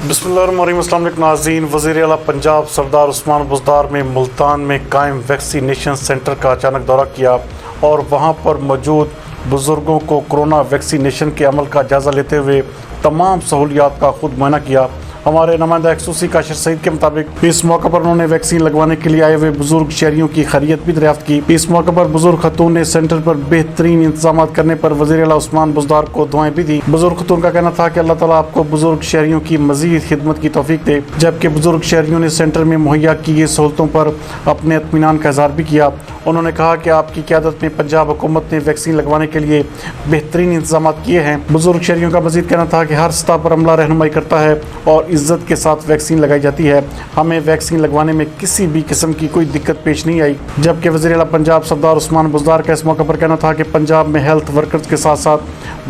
بسم اللہ الرحمن الرحیم۔ السلام علیکم ناظرین۔ وزیر اعلی پنجاب سردار عثمان بزدار میں ملتان میں قائم ویکسینیشن سینٹر کا اچانک دورہ کیا اور وہاں پر موجود بزرگوں کو کرونا ویکسینیشن کے عمل کا جائزہ لیتے ہوئے تمام سہولیات کا خود معائنہ کیا۔ ہمارے نمائندہ خصوصی کاشر سعید کے مطابق اس موقع پر انہوں نے ویکسین لگوانے کے لیے آئے ہوئے بزرگ شہریوں کی خیریت بھی دریافت کی۔ اس موقع پر بزرگ خاتون نے سینٹر پر بہترین انتظامات کرنے پر وزیر اعلی عثمان بزدار کو دعائیں بھی دی۔ بزرگ خاتون کا کہنا تھا کہ اللہ تعالیٰ آپ کو بزرگ شہریوں کی مزید خدمت کی توفیق دے، جبکہ بزرگ شہریوں نے سینٹر میں مہیا کی گئی سہولتوں پر اپنے اطمینان کا اظہار بھی کیا۔ انہوں نے کہا کہ آپ کی قیادت میں پنجاب حکومت نے ویکسین لگوانے کے لیے بہترین انتظامات کیے ہیں۔ بزرگ شہریوں کا مزید کہنا تھا کہ ہر سطح پر عملہ رہنمائی کرتا ہے اور عزت کے ساتھ ویکسین لگائی جاتی ہے۔ ہمیں ویکسین لگوانے میں کسی بھی قسم کی کوئی دقت پیش نہیں آئی، جبکہ وزیر اعلیٰ پنجاب سردار عثمان بزدار کا اس موقع پر کہنا تھا کہ پنجاب میں ہیلتھ ورکرز کے ساتھ ساتھ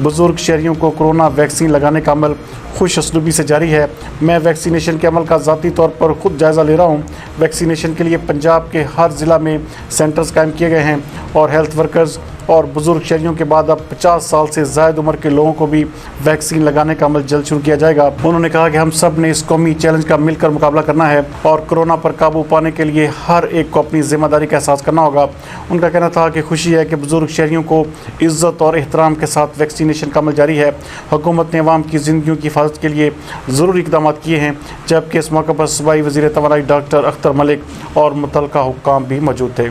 بزرگ شہریوں کو کرونا ویکسین لگانے کا عمل خوش اسلوبی سے جاری ہے۔ میں ویکسینیشن کے عمل کا ذاتی طور پر خود جائزہ لے رہا ہوں۔ ویکسینیشن کے لیے پنجاب کے ہر ضلع میں سینٹرز قائم کیے گئے ہیں اور ہیلتھ ورکرز اور بزرگ شہریوں کے بعد اب 50 سال سے زائد عمر کے لوگوں کو بھی ویکسین لگانے کا عمل جلد شروع کیا جائے گا۔ انہوں نے کہا کہ ہم سب نے اس قومی چیلنج کا مل کر مقابلہ کرنا ہے اور کورونا پر قابو پانے کے لیے ہر ایک کو اپنی ذمہ داری کا احساس کرنا ہوگا۔ ان کا کہنا تھا کہ خوشی ہے کہ بزرگ شہریوں کو عزت اور احترام کے ساتھ ویکسینیشن کا عمل جاری ہے۔ حکومت نے عوام کی زندگیوں کی حفاظت کے لیے ضروری اقدامات کیے ہیں، جبکہ اس موقع پر صوبائی وزیر توانائی ڈاکٹر اختر ملک اور متعلقہ حکام بھی موجود تھے۔